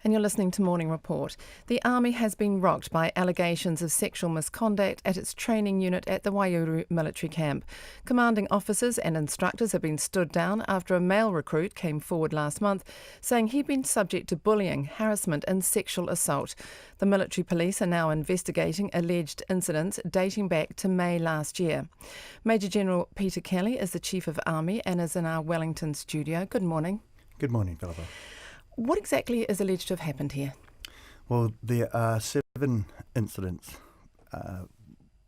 And you're listening to Morning Report. The Army has been rocked by allegations of sexual misconduct at its training unit at the Waiouru Military Camp. Commanding officers and instructors have been stood down after a male recruit came forward last month saying he'd been subject to bullying, harassment and sexual assault. The military police are now investigating alleged incidents dating back to May last year. Major General Peter Kelly is the Chief of Army and is in our Wellington studio. Good morning. Good morning, Philippa. What exactly is alleged to have happened here? Well, there are 7 incidents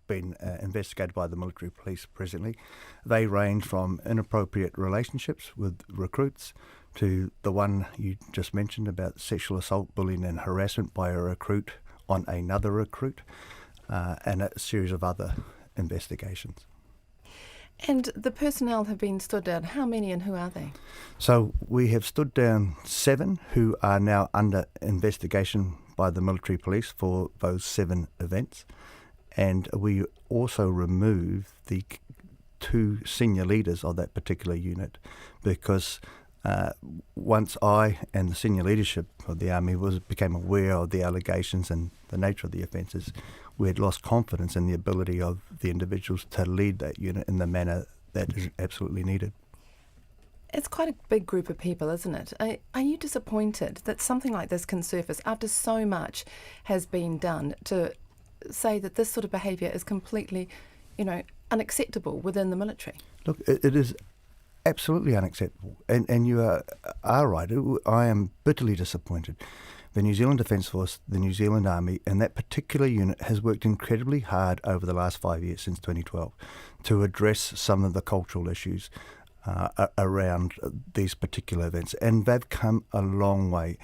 being investigated by the military police presently. They range from inappropriate relationships with recruits to the one you just mentioned about sexual assault, bullying and harassment by a recruit on another recruit, and a series of other investigations. And the personnel have been stood down. How many and who are they? So we have stood down 7 who are now under investigation by the military police for those 7 events. And we also removed the 2 senior leaders of that particular unit because once I and the senior leadership of the Army became aware of the allegations and the nature of the offences, we had lost confidence in the ability of the individuals to lead that unit in the manner that is absolutely needed. It's quite a big group of people, isn't it? Are you disappointed that something like this can surface after so much has been done to say that this sort of behaviour is completely, unacceptable within the military? Look, it is absolutely unacceptable, and you are right. I am bitterly disappointed. The New Zealand Defence Force, the New Zealand Army, and that particular unit has worked incredibly hard over the last 5 years, since 2012, to address some of the cultural issues around these particular events. And they've come a long way.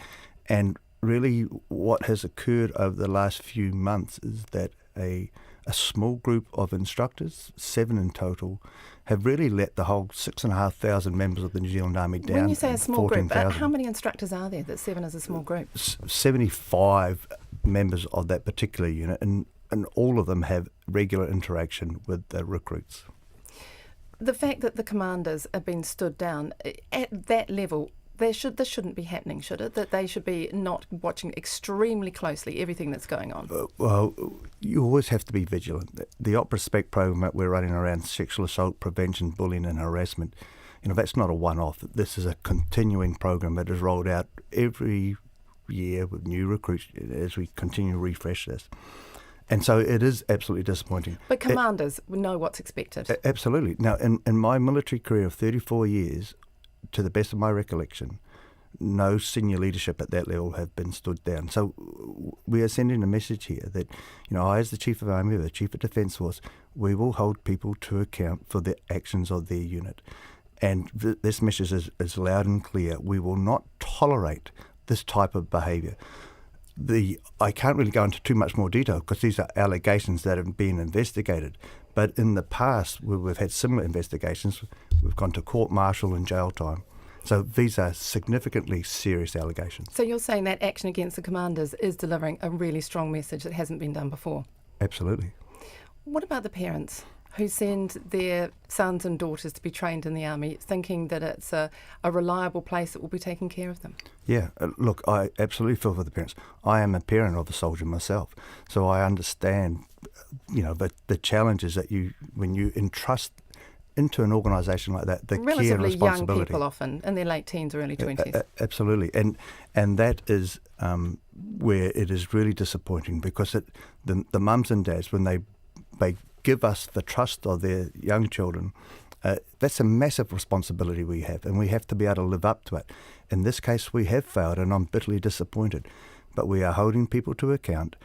And really what has occurred over the last few months is that a small group of instructors, 7 in total, have really let the whole 6,500 members of the New Zealand Army down. When you say a small group, 14,000. how many instructors are there that 7 is a small group? 75 members of that particular unit, and all of them have regular interaction with the recruits. The fact that the commanders have been stood down, at that level, this shouldn't be happening, should it? That they should be not watching extremely closely everything that's going on? Well, you always have to be vigilant. The Op Respect program that we're running around sexual assault prevention, bullying and harassment, that's not a one-off. This is a continuing program that is rolled out every year with new recruits as we continue to refresh this. And so it is absolutely disappointing. But commanders know what's expected. Absolutely. Now, in my military career of 34 years, to the best of my recollection, no senior leadership at that level have been stood down. So we are sending a message here that, I as the Chief of Army, the Chief of Defence Force, we will hold people to account for the actions of their unit. And this message is loud and clear. We will not tolerate this type of behaviour. I can't really go into too much more detail because these are allegations that have been investigated. But in the past, where we've had similar investigations, we've gone to court-martial and jail time. So these are significantly serious allegations. So you're saying that action against the commanders is delivering a really strong message that hasn't been done before? Absolutely. What about the parents who send their sons and daughters to be trained in the Army thinking that it's a reliable place that will be taking care of them? Yeah, look, I absolutely feel for the parents. I am a parent of a soldier myself, so I understand, the challenges that when you entrust into an organisation like that, the care and responsibility. Relatively young people often, in their late teens or early 20s. Absolutely, and that is where it is really disappointing because the mums and dads, when they give us the trust of their young children, that's a massive responsibility we have, and we have to be able to live up to it. In this case, we have failed, and I'm bitterly disappointed. But we are holding people to account,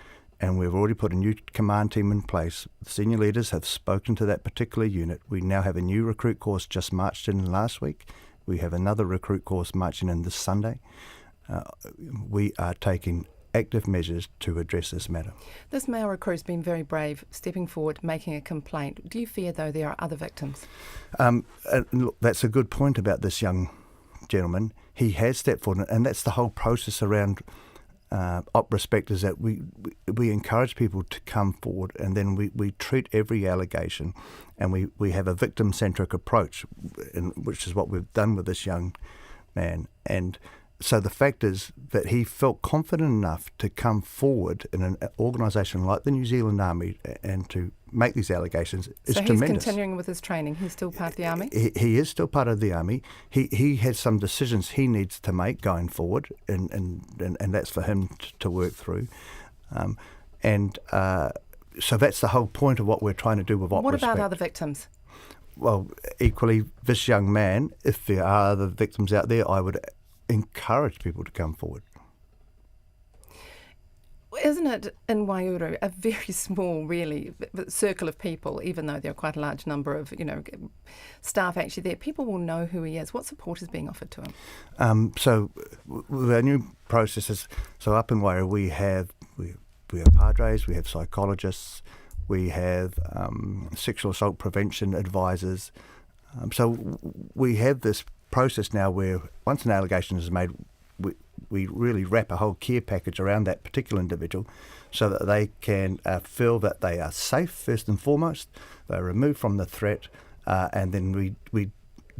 and we've already put a new command team in place. The senior leaders have spoken to that particular unit. We now have a new recruit course just marched in last week. We have another recruit course marching in this Sunday. We are taking active measures to address this matter. This male recruit's been very brave, stepping forward, making a complaint. Do you fear, though, there are other victims? Look, that's a good point about this young gentleman. He has stepped forward, and that's the whole process around Op Respect, is that we encourage people to come forward, and then we treat every allegation, and we have a victim-centric approach, which is what we've done with this young man. And So the fact is that he felt confident enough to come forward in an organisation like the New Zealand Army and to make these allegations is so he's tremendous. continuing with his training. He's still part of the Army? He is still part of the Army. He has some decisions he needs to make going forward, and that's for him to work through. So that's the whole point of what we're trying to do with What respect. about other victims? Well, equally, this young man, if there are other victims out there, I would encourage people to come forward. Isn't it, in Waiouru, a very small, really, circle of people, even though there are quite a large number of, staff actually there? People will know who he is. What support is being offered to him? So with our new processes, so up in Waiouru we have padres, we have psychologists, we have sexual assault prevention advisors. So we have this process now where once an allegation is made, we really wrap a whole care package around that particular individual so that they can feel that they are safe first and foremost, they're removed from the threat, and then we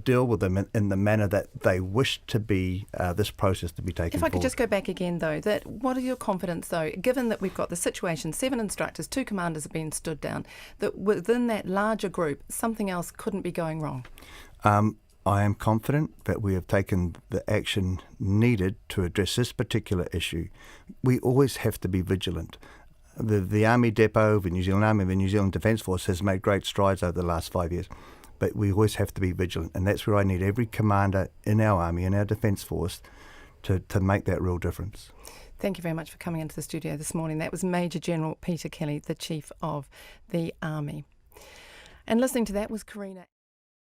deal with them in the manner that they wish to be, this process to be taken If I could forward. just go back again, though, what are your confidence, though, given that we've got the situation, 7 instructors, 2 commanders have been stood down, that within that larger group, something else couldn't be going wrong? I am confident that we have taken the action needed to address this particular issue. We always have to be vigilant. The Army Depot, the New Zealand Army, the New Zealand Defence Force has made great strides over the last 5 years, but we always have to be vigilant, and that's where I need every commander in our Army, in our Defence Force, to make that real difference. Thank you very much for coming into the studio this morning. That was Major General Peter Kelly, the Chief of the Army. And listening to that was Karina.